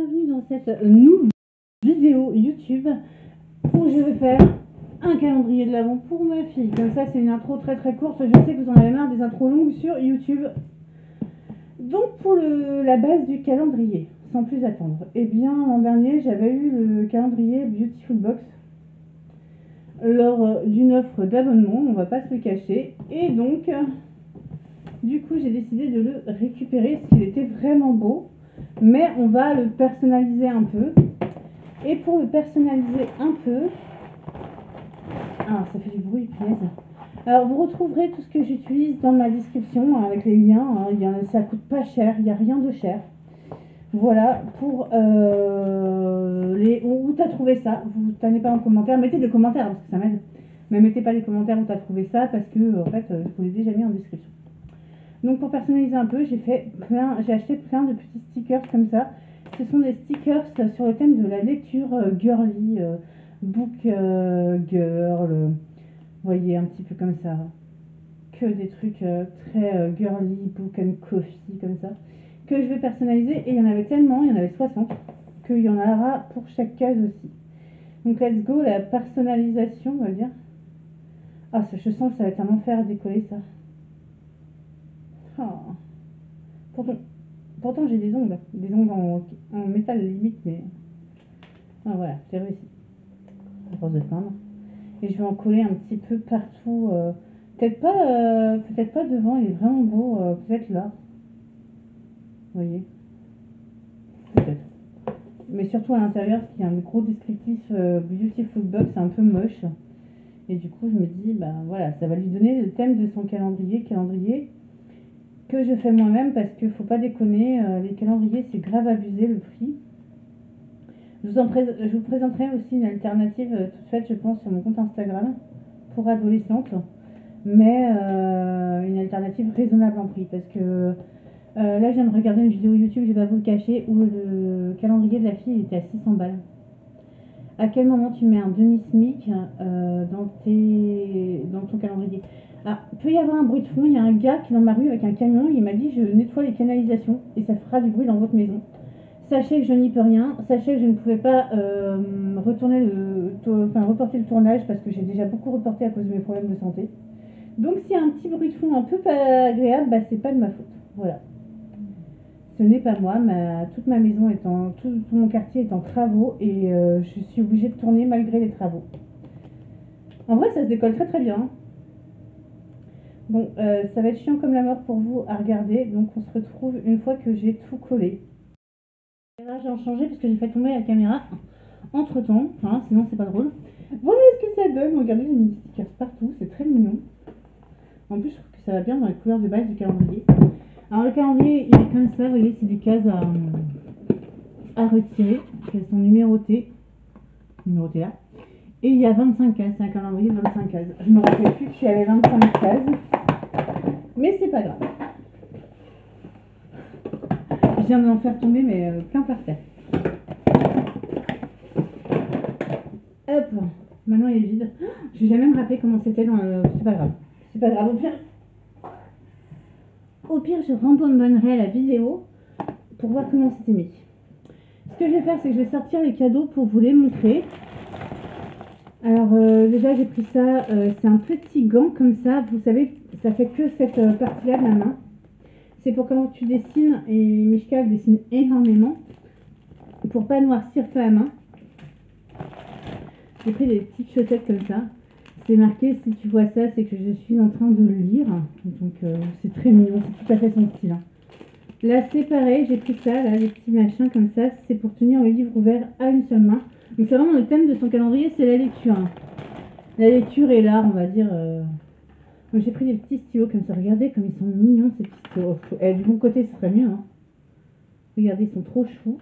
bienvenue dans cette nouvelle vidéo YouTube où je vais faire un calendrier de l'Avent pour ma fille. Comme ça, c'est une intro très courte. Je sais que vous en avez marre des intros longues sur YouTube. Donc pour la base du calendrier, sans plus attendre, eh bien l'an dernier j'avais eu le calendrier Beautiful Box lors d'une offre d'abonnement, on va pas se le cacher, et donc du coup j'ai décidé de le récupérer s'il était vraiment beau, mais on va le personnaliser un peu. Et pour le personnaliser un peu, ça fait du bruit, punaise. Alors vous retrouverez tout ce que j'utilise dans ma description avec les liens, ça coûte pas cher, il n'y a rien de cher. Voilà, pour où tu as trouvé ça, vous tenez pas en commentaire, mettez des commentaires parce que ça m'aide. Mais mettez pas les commentaires où tu as trouvé ça parce que en fait je vous l'ai déjà mis en description. Donc pour personnaliser un peu, j'ai acheté plein de petits stickers comme ça. Ce sont des stickers sur le thème de la lecture girly, book girl, vous voyez, un petit peu comme ça. Que des trucs très girly, book and coffee comme ça, que je vais personnaliser. Et il y en avait tellement, il y en avait 60, qu'il y en aura pour chaque case aussi. Donc let's go, la personnalisation, on va dire. Ah, ça, je sens que ça va être un enfer à décoller ça. Oh. Pourtant j'ai des ongles en métal limite, mais voilà, j'ai réussi à force de peindre. Et je vais en coller un petit peu partout, peut-être pas devant, il est vraiment beau, peut-être là, vous voyez, peut-être, mais surtout à l'intérieur, parce qu'il y a un gros descriptif Beautiful Box, c'est un peu moche, et du coup je me dis, voilà, ça va lui donner le thème de son calendrier que je fais moi-même, parce qu'il faut pas déconner, les calendriers c'est grave abusé le prix. Je vous présenterai aussi une alternative toute faite, je pense, sur mon compte Instagram pour adolescentes, mais une alternative raisonnable en prix, parce que là je viens de regarder une vidéo YouTube, je vais pas vous le cacher, où le calendrier de la fille était à 600 balles. À quel moment tu mets un demi-smic dans ton calendrier? Alors, peut y avoir un bruit de fond, il y a un gars qui est dans ma rue avec un camion, il m'a dit je nettoie les canalisations et ça fera du bruit dans votre maison. Sachez que je n'y peux rien, sachez que je ne pouvais pas reporter le tournage parce que j'ai déjà beaucoup reporté à cause de mes problèmes de santé. Donc s'il y a un petit bruit de fond un peu pas agréable, c'est pas de ma faute. Voilà. Ce n'est pas moi, toute ma maison tout mon quartier est en travaux et je suis obligée de tourner malgré les travaux. En vrai ça se décolle très bien. Bon, ça va être chiant comme la mort pour vous à regarder, donc on se retrouve une fois que j'ai tout collé. J'ai en changé parce que j'ai fait tomber la caméra entre temps, sinon c'est pas drôle. Voilà ce que ça donne, regardez, j'ai mis des stickers partout, c'est très mignon. En plus je trouve que ça va bien dans les couleurs de base du calendrier. Alors le calendrier il est comme ça, vous voyez, c'est des cases à retirer, elles sont numérotées là. Et il y a 25 cases, c'est un calendrier de 25 cases. Je me rappelle plus qu'il y avait 25 cases, mais c'est pas grave. Je viens d'en faire tomber mais plein par terre. Hop, maintenant il est vide. Je vais jamais me rappeler comment c'était dans le... C'est pas grave. C'est pas grave, au pire je rembobonnerai la vidéo pour voir comment c'était mis. Ce que je vais faire, c'est que je vais sortir les cadeaux pour vous les montrer. Alors déjà j'ai pris ça, c'est un petit gant comme ça, vous savez, ça fait que cette partie-là de la main. C'est pour quand tu dessines, et Mishka dessine énormément, pour pas noircir ta main. J'ai pris des petites chaussettes comme ça. C'est marqué, si tu vois ça, c'est que je suis en train de le lire. Donc c'est très mignon, c'est tout à fait son style. Là c'est pareil, j'ai pris ça, là, les petits machins comme ça, c'est pour tenir le livre ouvert à une seule main. Donc c'est vraiment le thème de son calendrier, c'est la lecture. La lecture et l'art, on va dire. Donc j'ai pris des petits stylos comme ça, regardez comme ils sont mignons ces petits stylos. Du bon côté ce serait mieux. Regardez, ils sont trop choux.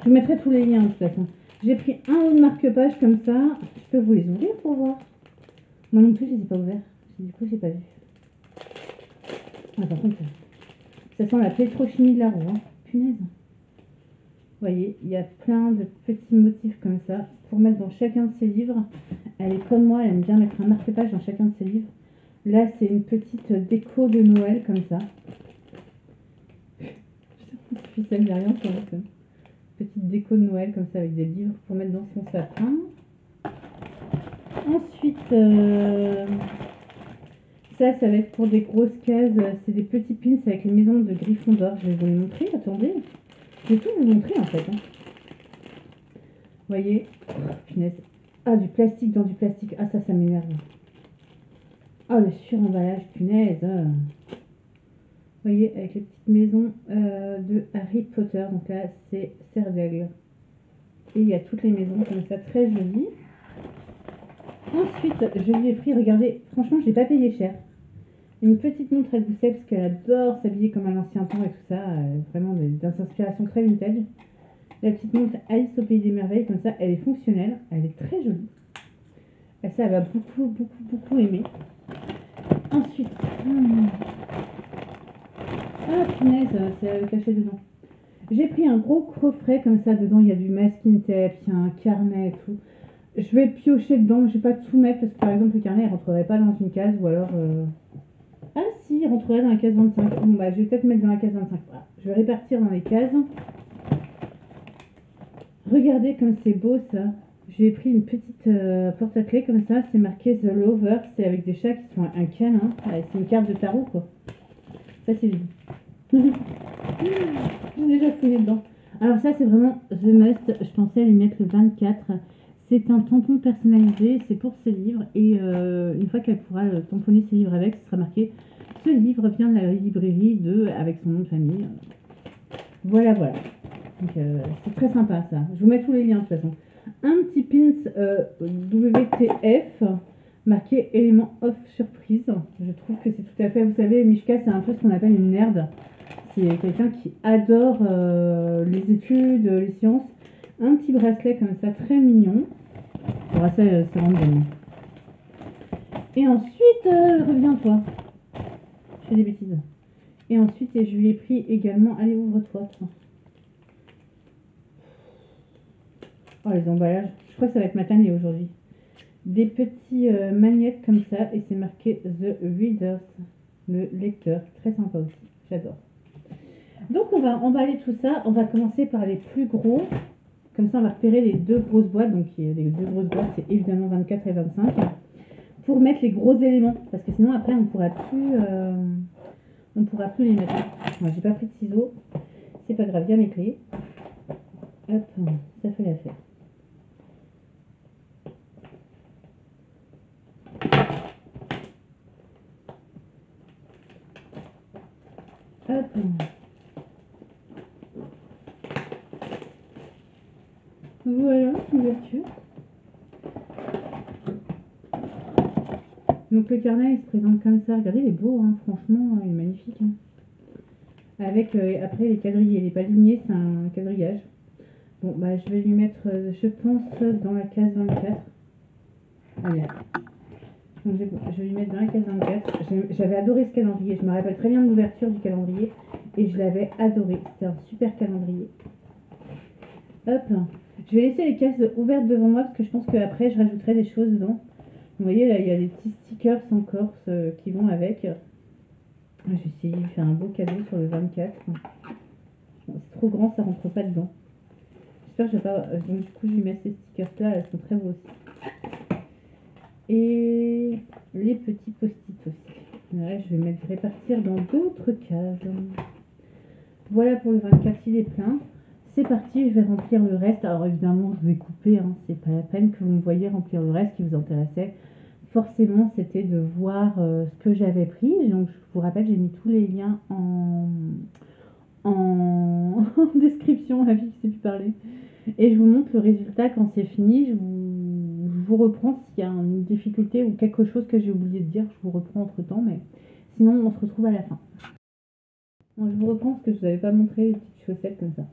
Je vous mettrai tous les liens de toute façon. J'ai pris un autre marque-page comme ça. Je peux vous les ouvrir pour voir. Moi non plus, je les ai pas ouverts. Du coup, j'ai pas vu. Par contre, ça sent la pétrochimie de la roue. Punaise. Vous voyez, il y a plein de petits motifs comme ça pour mettre dans chacun de ses livres. Elle est comme moi, elle aime bien mettre un marque-page dans chacun de ses livres. Là, c'est une petite déco de Noël comme ça. Ficelle derrière, ça va. petite déco de Noël comme ça avec des livres pour mettre dans son sapin. Ensuite, ça va être pour des grosses cases. C'est des petits pins avec les maisons de Gryffondor. Je vais vous les montrer. Attendez. Je vais tout vous montrer en fait. Hein. Vous voyez? Oh, punaise. Ah, du plastique dans du plastique. Ah, ça m'énerve. Ah, le suremballage, punaise. Vous voyez, avec les petites maisons de Harry Potter. Donc là, c'est Cervègle. Et il y a toutes les maisons comme ça, très jolies. Ensuite, je lui ai pris, regardez, franchement, je n'ai pas payé cher. Une petite montre à gousset parce qu'elle adore s'habiller comme à l'ancien temps et tout ça. Vraiment des inspirations très vintage. La petite montre Alice au Pays des Merveilles, comme ça, elle est fonctionnelle. Elle est très jolie. Et ça, elle va beaucoup aimer. Ensuite, ah punaise, c'est caché dedans. J'ai pris un gros coffret comme ça. Dedans, il y a du masking tape, il y a un carnet et tout. Je vais piocher dedans, je vais pas tout mettre parce que par exemple le carnet il rentrerait pas dans une case ou alors ah si, il rentrerait dans la case 25. Bon bah je vais peut-être mettre dans la case 25. Voilà. Je vais répartir dans les cases. Regardez comme c'est beau ça. J'ai pris une petite porte-à-clés comme ça, c'est marqué The Lover, c'est avec des chats qui sont un câlin. Ouais, c'est une carte de tarot quoi. Ça c'est lui. J'ai déjà fouillé dedans. Alors ça c'est vraiment The Must, je pensais lui mettre le 24. C'est un tampon personnalisé, c'est pour ses livres et une fois qu'elle pourra tamponner ses livres avec, ce sera marqué ce livre vient de la librairie de avec son nom de famille. Voilà. Donc c'est très sympa ça. Je vous mets tous les liens de toute façon. Un petit pins WTF marqué élément off surprise. Je trouve que c'est tout à fait, vous savez, Mishka c'est un peu ce qu'on appelle une nerd. C'est quelqu'un qui adore les études, les sciences. Un petit bracelet comme ça, très mignon. Le bracelet, c'est vraiment bien. Et ensuite, reviens-toi. Je fais des bêtises. Et ensuite, je lui ai pris également... Allez, ouvre-toi. Oh, les emballages. Je crois que ça va être ma tannée aujourd'hui. Des petits magnettes comme ça. Et c'est marqué The Readers. Le lecteur. Très sympa aussi. J'adore. Donc, on va emballer tout ça. On va commencer par les plus gros. Comme ça, on va repérer les deux grosses boîtes. Donc, les deux grosses boîtes, c'est évidemment 24 et 25. Pour mettre les gros éléments. Parce que sinon, après, on pourra plus les mettre. Moi, j'ai pas pris de ciseaux. C'est pas grave, il y a mes clés. Hop, ça fait l'affaire. Hop. Voilà, l'ouverture. Donc le carnet il se présente comme ça. Regardez, il est beau, hein. Franchement, il est magnifique. Hein. Avec après les quadrillés, les paliniers, c'est un quadrillage. Bon, bah je vais lui mettre, je pense, dans la case 24. Allez. Donc, je vais lui mettre dans la case 24. J'avais adoré ce calendrier. Je me rappelle très bien de l'ouverture du calendrier et je l'avais adoré. C'était un super calendrier. Hop. Je vais laisser les cases ouvertes devant moi parce que je pense qu'après je rajouterai des choses dedans. Vous voyez là, il y a des petits stickers en Corse qui vont avec. Je vais essayer de faire un beau cadeau sur le 24. Bon, c'est trop grand, ça rentre pas dedans. J'espère que je vais pas. Donc du coup, je lui mets ces stickers là, elles sont très beaux aussi. Et les petits post-it aussi. Là, je vais répartir dans d'autres cases. Voilà pour le 24, il est plein. C'est parti, je vais remplir le reste. Alors évidemment, je vais couper, hein, c'est pas la peine que vous me voyez remplir le reste qui vous intéressait. Forcément, c'était de voir ce que j'avais pris. Donc, je vous rappelle, j'ai mis tous les liens en description, la fille qui sait plus parler. Et je vous montre le résultat quand c'est fini. Je vous reprends s'il y a une difficulté ou quelque chose que j'ai oublié de dire. Je vous reprends entre temps, mais sinon, on se retrouve à la fin. Donc, je vous reprends parce que je vous avais pas montré les petites chaussettes comme ça.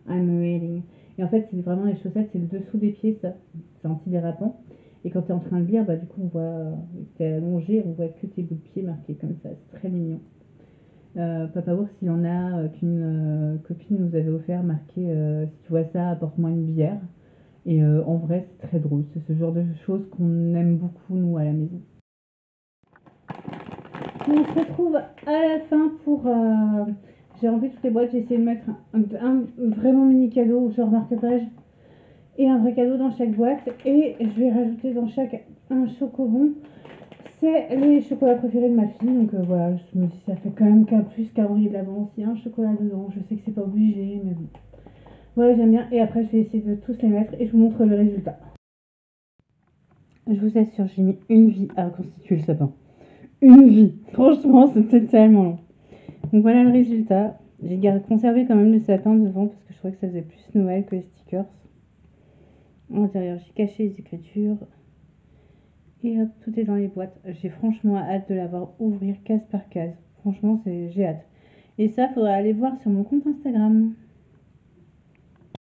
I'm reading. Et en fait, c'est vraiment les chaussettes, c'est le dessous des pieds, ça. C'est antidérapant. Et quand tu es en train de lire, bah, du coup, on voit, tu es allongé, on voit que tes bouts de pied marqués comme ça. C'est très mignon. Papa Ours, il en a qu'une copine nous avait offert, marqué si tu vois ça, apporte-moi une bière. Et en vrai, c'est très drôle. C'est ce genre de choses qu'on aime beaucoup, nous, à la maison. On se retrouve à la fin pour. J'ai rempli toutes les boîtes, j'ai essayé de mettre un vraiment mini cadeau, genre marque-page, et un vrai cadeau dans chaque boîte. Et je vais rajouter dans chaque un chocobon. C'est les chocolats préférés de ma fille, donc voilà, je me dis ça fait quand même qu'un plus calendrier de l'avant s'il y a un chocolat dedans. Je sais que c'est pas obligé, mais bon. Ouais, j'aime bien. Et après, je vais essayer de tous les mettre et je vous montre le résultat. Je vous assure, j'ai mis une vie à reconstituer le sapin. Une vie. Franchement, c'était tellement long. Donc voilà le résultat. J'ai conservé quand même le sapin devant parce que je trouvais que ça faisait plus Noël que les stickers. À l'intérieur, j'ai caché les écritures. Et hop, tout est dans les boîtes. J'ai franchement hâte de la voir ouvrir case par case. Franchement, j'ai hâte. Et ça, faudra aller voir sur mon compte Instagram.